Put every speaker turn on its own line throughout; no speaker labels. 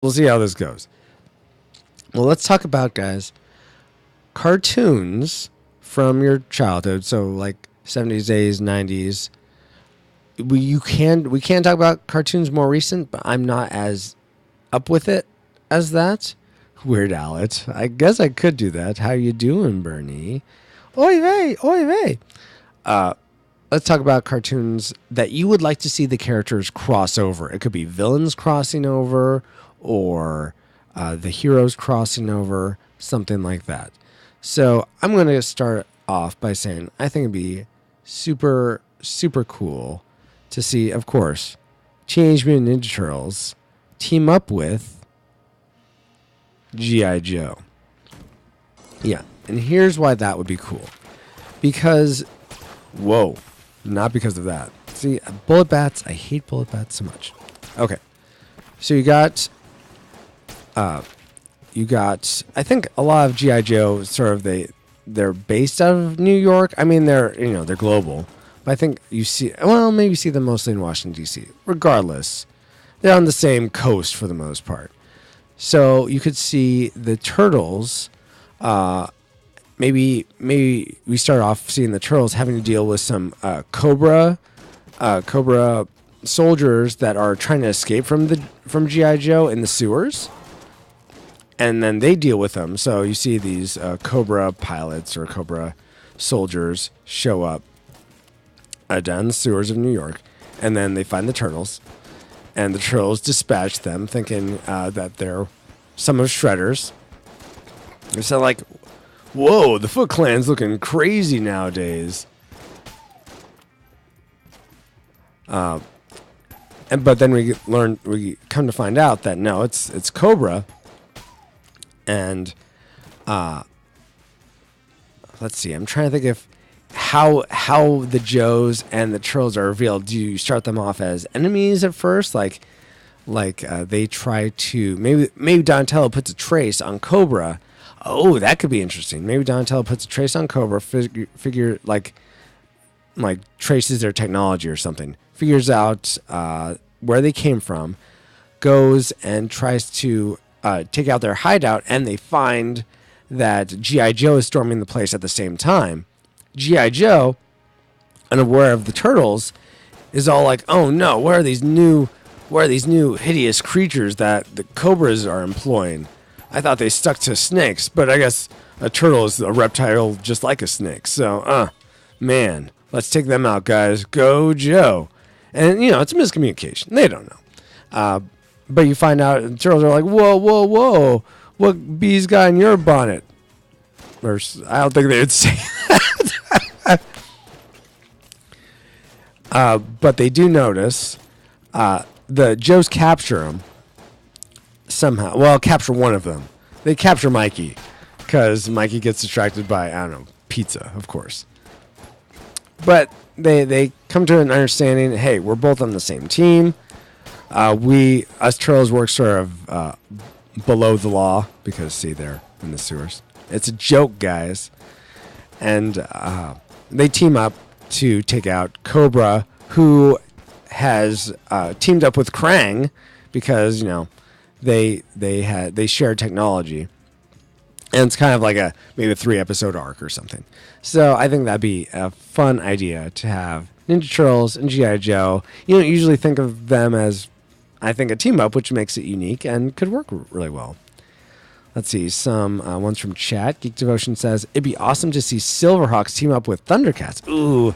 we'll see how this goes. Well, let's talk about, guys, cartoons from your childhood. So like 70s, 80s, 90s. We can talk about cartoons more recent, but I'm not as up with it as that. Weird Al it. I guess I could do that. How you doing, Bernie? Oy vey, oy vey. Let's talk about cartoons that you would like to see the characters cross over. It could be villains crossing over, or the heroes crossing over, something like that. So I'm going to start off by saying I think it'd be super, super cool to see, of course, Teenage Mutant Ninja Turtles team up with G.I. Joe. Yeah, and here's why that would be cool. Because, whoa, not because of that. See, bullet bats, I hate bullet bats so much. Okay, so you got, I think a lot of G.I. Joe sort of, they're based out of New York. I mean, they're global. But I think maybe you see them mostly in Washington, D.C. Regardless, they're on the same coast for the most part. So you could see the Turtles, maybe we start off seeing the Turtles having to deal with some Cobra soldiers that are trying to escape from G.I. Joe in the sewers. And then they deal with them. So you see these Cobra pilots or Cobra soldiers show up down the sewers of New York. And then they find the Turtles. And the Turtles dispatch them, thinking that they're some of Shredder's. They sound like, whoa, the Foot Clan's looking crazy nowadays. But then we come to find out that no, it's Cobra. And let's see, I'm trying to think of how the Joes and the Turtles are revealed. Do you start them off as enemies at first, like they try to maybe Donatello puts a trace on Cobra. Oh, that could be interesting. Maybe Donatello puts a trace on Cobra, figure like traces their technology or something, figures out where they came from, goes and tries to take out their hideout, and they find that G.I. Joe is storming the place at the same time. G.I. Joe, unaware of the Turtles, is all like, "Oh no, where are these new hideous creatures that the Cobras are employing? I thought they stuck to snakes, but I guess a turtle is a reptile just like a snake. So, man, let's take them out, guys. Go Joe." And it's a miscommunication. They don't know. But you find out the Turtles are like, whoa, whoa, whoa. What bee's got in your bonnet? Or I don't think they would say that. But they do notice the Joes capture them somehow. Well, capture one of them. They capture Mikey because Mikey gets distracted by, I don't know, pizza, of course. But they come to an understanding, hey, we're both on the same team. Us Turtles work sort of below the law because, see, they're in the sewers. It's a joke, guys. And they team up to take out Cobra, who has teamed up with Krang because, they share technology. And it's kind of like maybe a 3-episode arc or something. So I think that'd be a fun idea to have Ninja Turtles and G.I. Joe. You don't usually think of them as, I think, a team-up, which makes it unique and could work really well. Let's see, some ones from chat. Geek Devotion says, it'd be awesome to see Silverhawks team up with Thundercats. Ooh,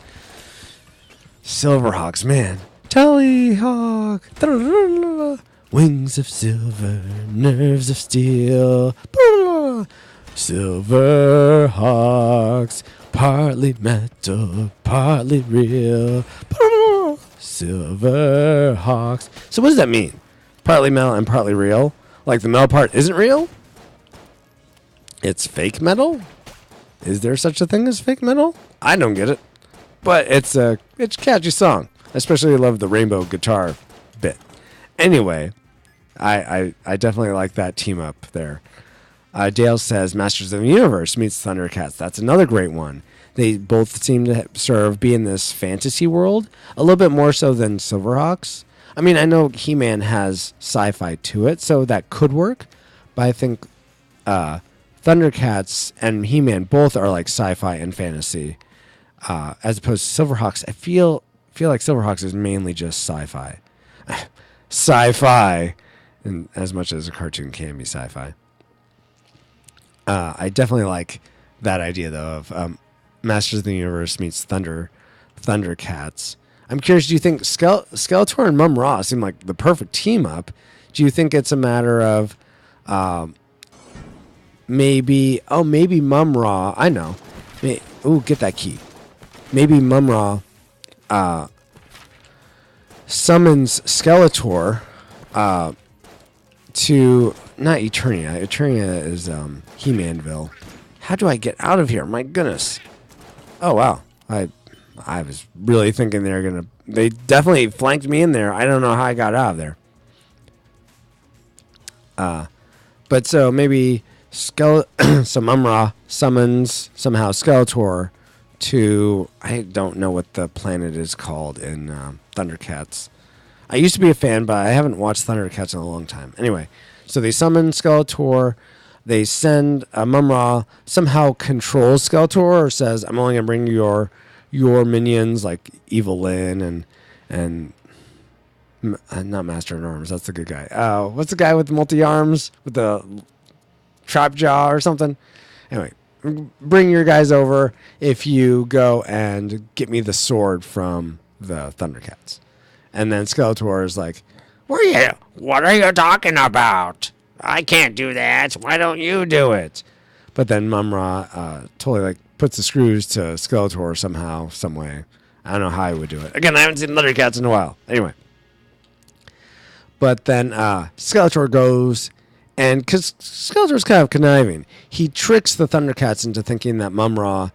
Silverhawks, man. Tallyhawk. Wings of silver, nerves of steel. Silverhawks, partly metal, partly real. Silverhawks. So what does that mean? Partly metal and partly real? Like the metal part isn't real? It's fake metal? Is there such a thing as fake metal? I don't get it. But it's a catchy song. Especially I love the rainbow guitar bit. Anyway, I definitely like that team up there. Dale says Masters of the Universe meets Thundercats. That's another great one. They both seem to sort of be in this fantasy world, a little bit more so than Silverhawks. I mean, I know He-Man has sci-fi to it, so that could work. But I think Thundercats and He-Man both are like sci-fi and fantasy, as opposed to Silverhawks. I feel like Silverhawks is mainly just sci-fi, sci-fi, and as much as a cartoon can be sci-fi. I definitely like that idea though of Masters of the Universe meets Thundercats. I'm curious. Do you think Skeletor and Mum Ra seem like the perfect team up? Do you think it's a matter of maybe Mum Ra? I know. Get that key. Maybe Mum Ra summons Skeletor to not Eternia. Eternia is He-Manville. How do I get out of here? My goodness. Oh wow. I was really thinking they definitely flanked me in there. I don't know how I got out of there. But so maybe so Mum Ra summons somehow Skeletor to, I don't know what the planet is called in Thundercats. I used to be a fan, but I haven't watched Thundercats in a long time. Anyway, so they summon Skeletor. They send Mum Ra somehow controls Skeletor or says, "I'm only gonna bring your minions like Evil Lyn and not Master at Arms. That's the good guy. What's the guy with the multi arms with the trap jaw or something? Anyway, bring your guys over if you go and get me the sword from the Thundercats." And then Skeletor is like, What are you talking about? I can't do that. Why don't you do it? But then Mum Ra totally like puts the screws to Skeletor somehow, some way. I don't know how he would do it. Again, I haven't seen Thundercats in a while. Anyway. But then Skeletor goes, and because Skeletor's kind of conniving, he tricks the Thundercats into thinking that Mum Ra,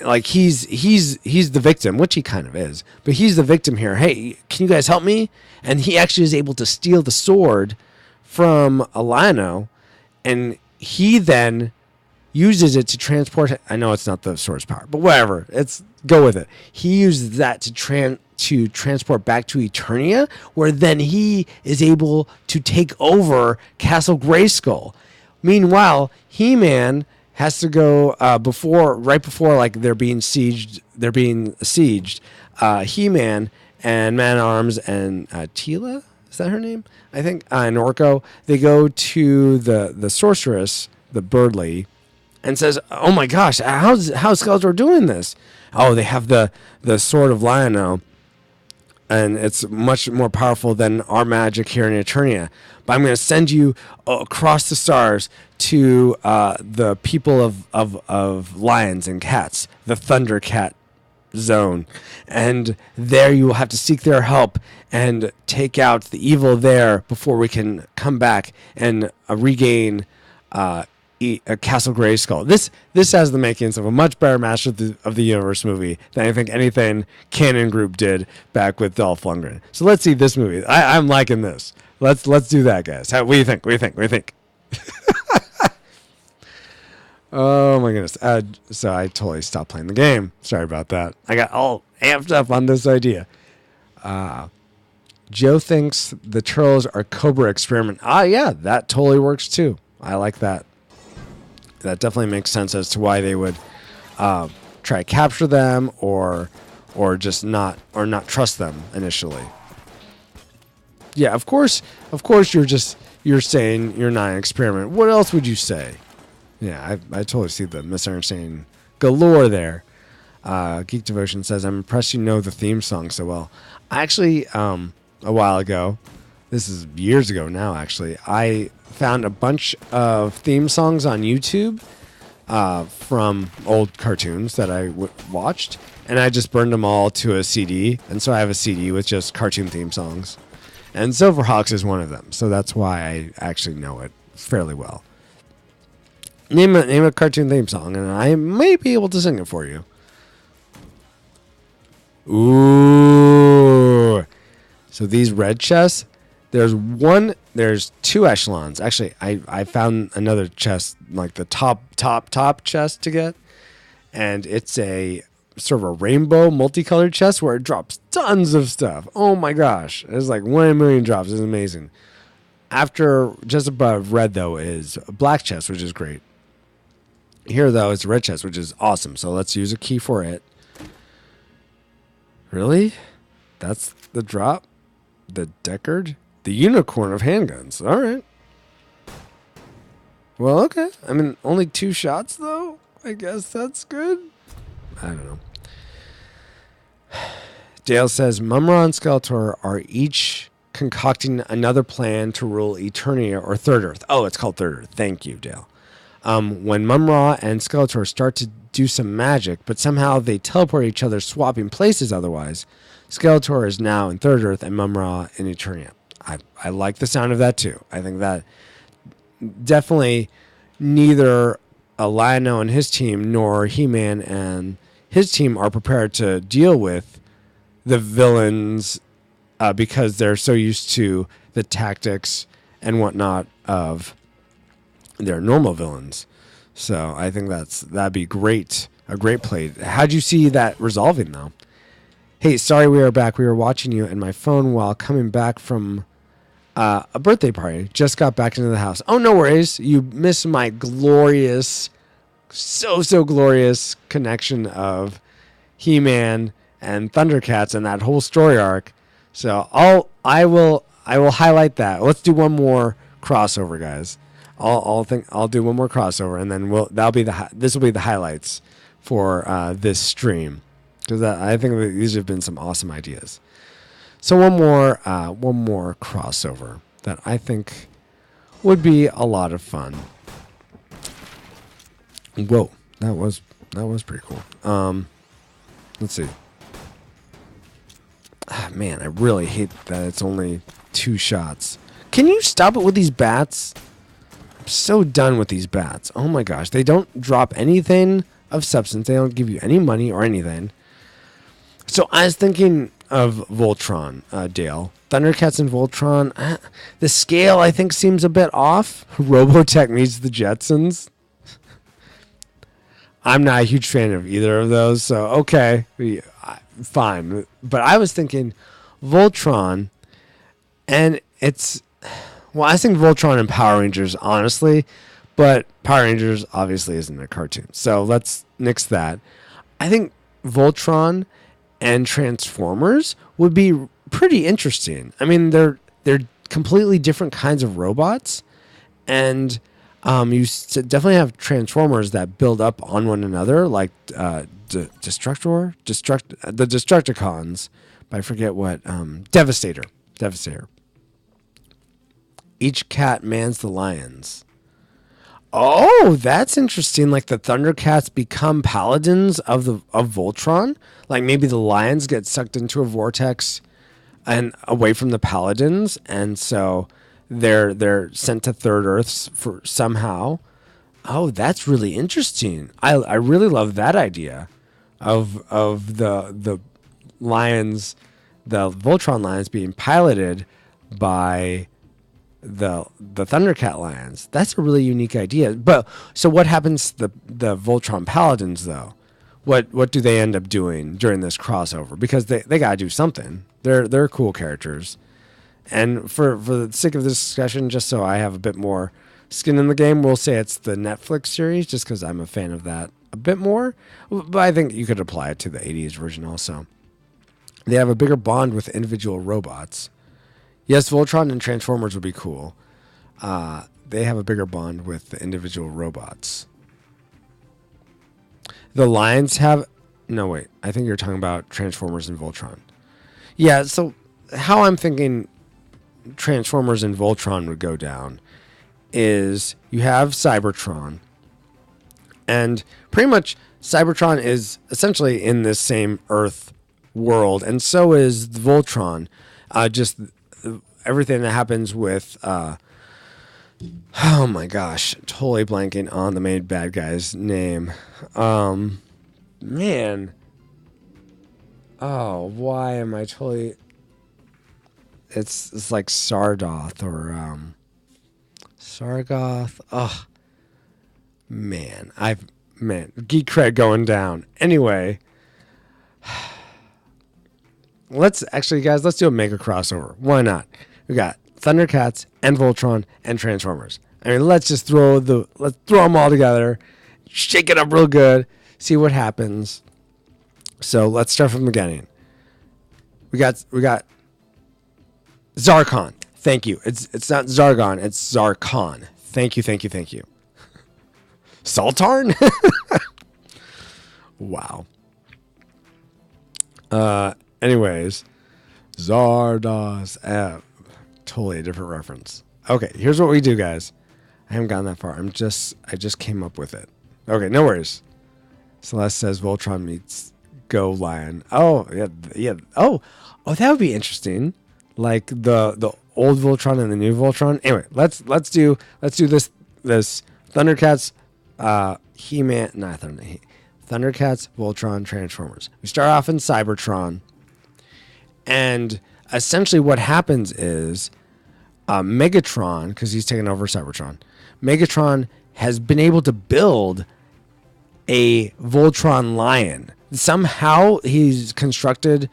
like he's the victim, which he kind of is. But he's the victim here. Hey, can you guys help me? And he actually is able to steal the sword from Alano, and he then uses it to transport. I know it's not the sword's power, but whatever. Go with it. He uses that to transport back to Eternia, where then he is able to take over Castle Grayskull. Meanwhile, He-Man has to go right before like they're being sieged. He-Man and Man-at-Arms and Teela, is that her name? I think, and Orko, they go to the sorceress, the bird lady, and says, "Oh my gosh, how's Skeletor doing this? Oh, they have the sword of Lion-O, and it's much more powerful than our magic here in Eternia. But I'm going to send you across the stars to the people of lions and cats, the Thundercat zone, and there you will have to seek their help and take out the evil there before we can come back and regain a Castle Grayskull." This has the makings of a much better Master of the Universe movie than I think anything Canon Group did back with Dolph Lundgren. So let's see this movie. I'm liking this. Let's do that, guys. What do you think? What do you think? Oh my goodness. So I totally stopped playing the game. Sorry about that. I got all amped up on this idea. Joe thinks the Turtles are Cobra experiment. Yeah, that totally works too. I like that. That definitely makes sense as to why they would try to capture them or just not trust them initially. Yeah, of course you're saying you're not an experiment. What else would you say? Yeah, I totally see the misunderstanding galore there. Geek Devotion says, "I'm impressed you know the theme song so well." I actually, a while ago, this is years ago now actually, I found a bunch of theme songs on YouTube from old cartoons that I watched, and I just burned them all to a CD, and so I have a CD with just cartoon theme songs. And Silverhawks is one of them, so that's why I actually know it fairly well. Name a cartoon theme song, and I may be able to sing it for you. Ooh. So these red chests, there's two echelons. Actually, I found another chest, like the top chest to get, and it's a sort of a rainbow multicolored chest where it drops tons of stuff. Oh my gosh. It's like 1 in a million drops. It's amazing. After, just above red, though, is a black chest, which is great. Here, though, is a red chest, which is awesome. So let's use a key for it. Really? That's the drop? The Deckard? The unicorn of handguns. All right. Well, okay. I mean, only 2 shots, though? I guess that's good. I don't know. Dale says, Mumra and Skeletor are each concocting another plan to rule Eternia or Third Earth. Oh, it's called Third Earth. Thank you, Dale. When Mumra and Skeletor start to do some magic, but somehow they teleport each other, swapping places otherwise, Skeletor is now in Third Earth and Mumra in Eternia. I like the sound of that, too. I think that definitely neither Lionel and his team nor He-Man and his team are prepared to deal with the villains because they're so used to the tactics and whatnot of their normal villains. So I think that'd be great. A great play. How'd you see that resolving, though? Hey, sorry we are back. We were watching you and my phone while coming back from a birthday party. Just got back into the house. Oh, no worries. You missed my glorious, so glorious connection of He-Man and Thundercats and that whole story arc. So I will highlight that. Let's do one more crossover, guys. I'll do one more crossover, and then this will be the highlights for this stream, because I think that these have been some awesome ideas. So one more crossover that I think would be a lot of fun. Whoa, that was pretty cool. Let's see. Man, I really hate that it's only 2 shots. Can you stop it with these bats? I'm so done with these bats. Oh my gosh, they don't drop anything of substance. They don't give you any money or anything. So I was thinking of Voltron, Dale. Thundercats and Voltron. The scale, I think, seems a bit off. Robotech meets the Jetsons. I'm not a huge fan of either of those, so okay, fine. But I was thinking Voltron, and I think Voltron and Power Rangers, honestly, but Power Rangers obviously isn't a cartoon, so let's nix that. I think Voltron and Transformers would be pretty interesting. I mean, they're completely different kinds of robots, and you definitely have Transformers that build up on one another, like the Destructicons, but I forget what, Devastator. Each cat mans the lions. Oh, that's interesting. Like the Thundercats become paladins of Voltron. Like maybe the lions get sucked into a vortex and away from the paladins, and so they're sent to Third Earth for somehow. Oh, that's really interesting. I really love that idea of the lions, the Voltron lions being piloted by the Thundercat lions. That's a really unique idea. But so what happens to the Voltron paladins, though? What do they end up doing during this crossover? Because they got to do something. They're cool characters. And for the sake of this discussion, just so I have a bit more skin in the game, we'll say it's the Netflix series, just because I'm a fan of that a bit more. But I think you could apply it to the 80s version also. They have a bigger bond with individual robots. Yes, Voltron and Transformers would be cool. They have a bigger bond with the individual robots. The lions have... No, wait. I think you're talking about Transformers and Voltron. Yeah, so how I'm thinking Transformers and Voltron would go down is you have Cybertron, and pretty much Cybertron is essentially in this same Earth world, and so is Voltron. Just everything that happens with oh my gosh, totally blanking on the main bad guy's name. Man. Oh, why am I totally... It's like Sardoth or Sargoth. Oh, man. Geek cred going down. Anyway, let's actually, guys, let's do a mega crossover. Why not? We got Thundercats and Voltron and Transformers. I mean, let's throw them all together, shake it up real good, see what happens. So let's start from the beginning. We got Zarkon. Thank you. It's not Zargon, it's Zarkon. Thank you. Sultarn? Wow. Anyways, Zardos. Totally a different reference. Okay, here's what we do, guys. I haven't gotten that far. I just came up with it. Okay, no worries. Celeste says Voltron meets Go Lion. Oh, yeah. Oh, that would be interesting. Like the old Voltron and the new Voltron. Anyway, let's do this Thundercats, He-Man, not Thundercats, Voltron, Transformers. We start off in Cybertron, and essentially what happens is Megatron, because he's taken over Cybertron, Megatron has been able to build a Voltron Lion. Somehow he's constructed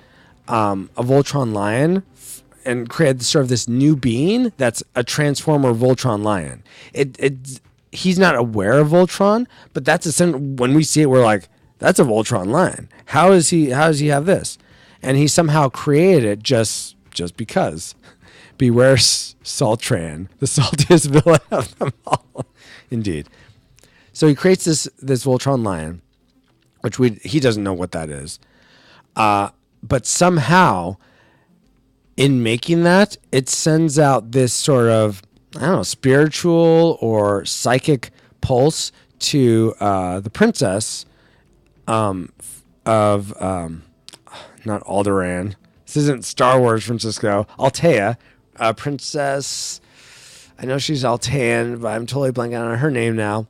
a Voltron Lion and created sort of this new being that's a Transformer Voltron Lion. He's not aware of Voltron, but that's when we see it, we're like, that's a Voltron Lion. How does he have this? And he somehow created it just because. Beware Saltran, the saltiest villain of them all. Indeed. So he creates this Voltron Lion, which he doesn't know what that is. But somehow, in making that, it sends out this sort of, I don't know, spiritual or psychic pulse to the princess of not Alderaan. This isn't Star Wars, Francisco. Altea, Princess. I know she's Altean, but I'm totally blanking on her name now.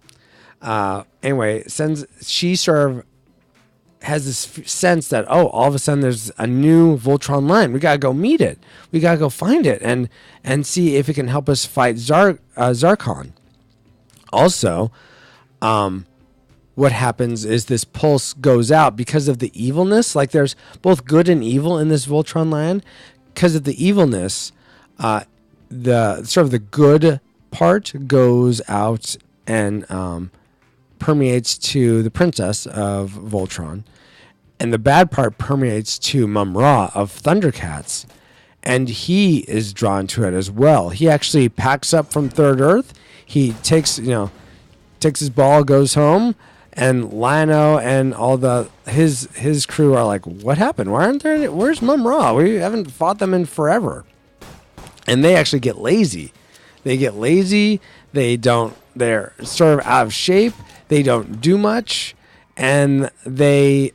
Anyway, she sort of has this sense that, all of a sudden there's a new Voltron line. We gotta go meet it. We gotta go find it and see if it can help us fight Zarkon. Also, what happens is this pulse goes out because of the evilness. Like there's both good and evil in this Voltron line. Because of the evilness, the sort of the good part goes out and permeates to the princess of Voltron, and the bad part permeates to Mum-Ra of Thundercats, and he is drawn to it as well. He actually packs up from Third Earth. He takes his ball, goes home, and Lion-O and all his crew are like, what happened? Where's Mum-Ra? We haven't fought them in forever. And they actually get lazy. They're sort of out of shape. They don't do much, and they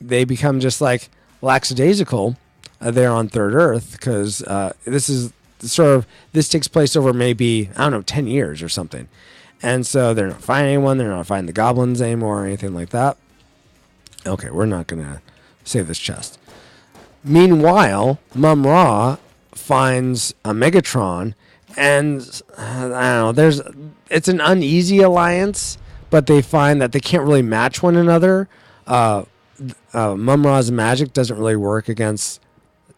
become just like lackadaisical there on Third Earth, because this takes place over maybe, I don't know, 10 years or something. And so they're not finding anyone. They're not finding the goblins anymore or anything like that. Okay, we're not going to save this chest. Meanwhile, Mum-Ra finds a Megatron, and I don't know, it's an uneasy alliance, but they find that they can't really match one another. Mum-Ra's magic doesn't really work against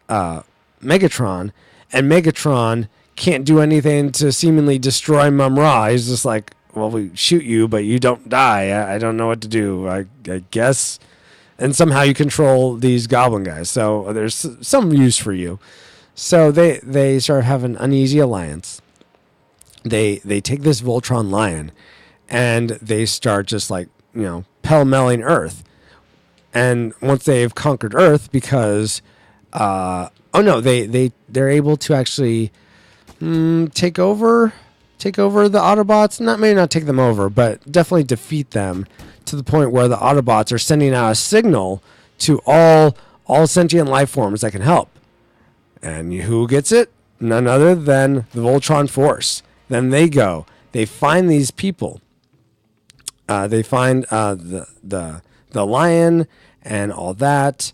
Megatron, and Megatron can't do anything to seemingly destroy Mum-Ra. He's just like, well, we shoot you, but you don't die. I don't know what to do. I guess. And somehow you control these goblin guys, so there's some use for you. So they sort of have an uneasy alliance. They take this Voltron Lion, and they start just like, pell-melling Earth. And once they've conquered Earth, because they're able to actually take over the Autobots. Maybe not take them over, but definitely defeat them, to the point where the Autobots are sending out a signal to all sentient life forms that can help. And who gets it? None other than the Voltron Force. Then they find these people. They find the lion and all that.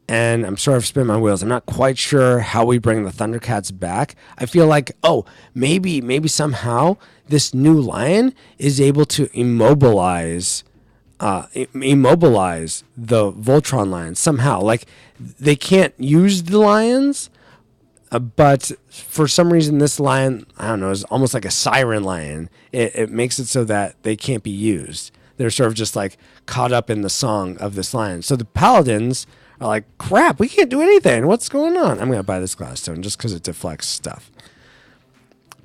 And I'm sort of spinning my wheels. I'm not quite sure how we bring the Thundercats back. I feel like, maybe somehow this new lion is able to immobilize immobilize the Voltron lions somehow. Like they can't use the lions, but for some reason this lion, I don't know, is almost like a siren lion. It makes it so that they can't be used. They're sort of just like caught up in the song of this lion. So the paladins are like, crap, we can't do anything. What's going on? I'm going to buy this glass stone just because it deflects stuff.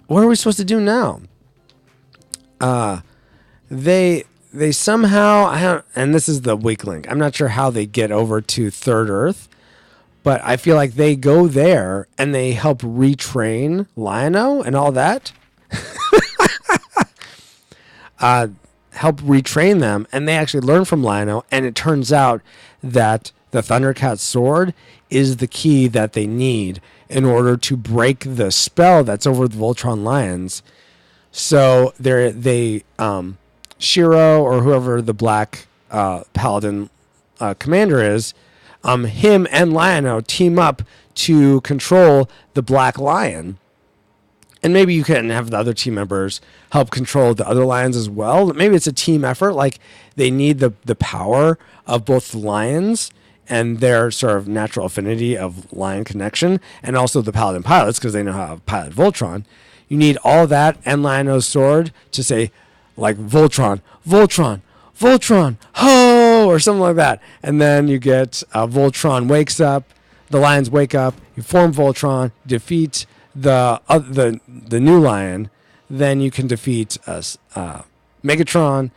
What are we supposed to do now? They somehow, and this is the weak link. I'm not sure how they get over to Third Earth, but I feel like they go there and they help retrain Lion-O and all that. Help retrain them, and they actually learn from Lion-O, and it turns out that the Thundercat sword is the key that they need in order to break the spell that's over the Voltron lions. So Shiro, or whoever the black paladin commander is, him and Lion-O team up to control the black lion. And maybe you can have the other team members help control the other lions as well. Maybe it's a team effort. Like they need the power of both the lions and their sort of natural affinity of lion connection, and also the paladin pilots because they know how to pilot Voltron. You need all that and Lion-O's sword to say, like, Voltron, Voltron, Voltron, ho, or something like that. And then you get Voltron wakes up, the lions wake up, you form Voltron, defeat the new lion, then you can defeat Megatron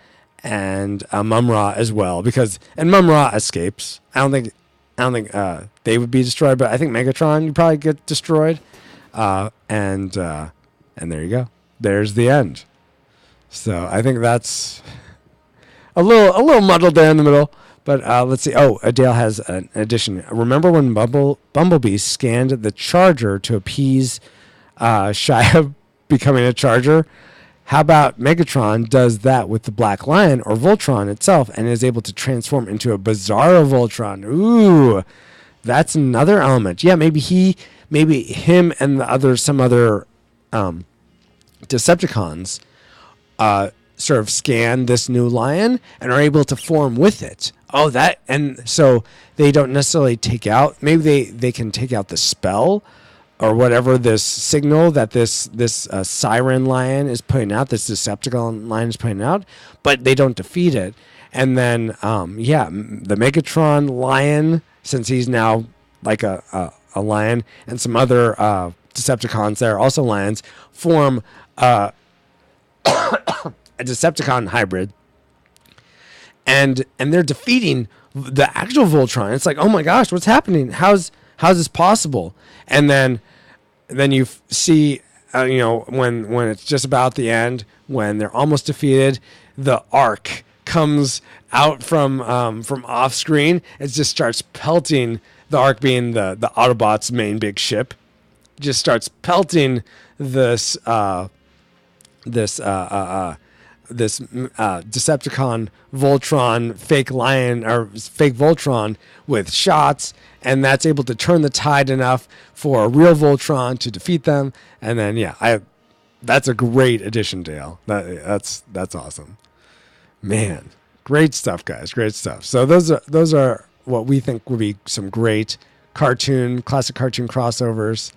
and Mum-Ra as well, and Mum-Ra escapes. I don't think they would be destroyed, but I think Megatron you probably get destroyed. And there you go. There's the end. So I think that's a little muddled there in the middle. But let's see. Oh, Dale has an addition. Remember when Bumblebee scanned the Charger to appease Shia becoming a Charger? How about Megatron does that with the Black Lion or Voltron itself and is able to transform into a Bizarro Voltron? Ooh, that's another element. Yeah, maybe him and some other Decepticons sort of scan this new lion and are able to form with it. Oh, and so they don't necessarily take out. Maybe they can take out the spell or whatever this signal that this siren lion is putting out, this Decepticon lion is putting out, but they don't defeat it. And then, the Megatron lion, since he's now like a lion, and some other Decepticons that are also lions, form a Decepticon hybrid. And they're defeating the actual Voltron. It's like, oh my gosh, what's happening? How's this possible? And then you see, when it's just about the end, when they're almost defeated, the Ark comes out from off screen. It just starts pelting. The Ark being the Autobots' main big ship, just starts pelting this Decepticon Voltron fake lion or fake Voltron with shots, and that's able to turn the tide enough for a real Voltron to defeat them. And then that's a great addition, Dale. That's awesome, man. Great stuff, guys. Great stuff. So those are what we think would be some great classic cartoon crossovers.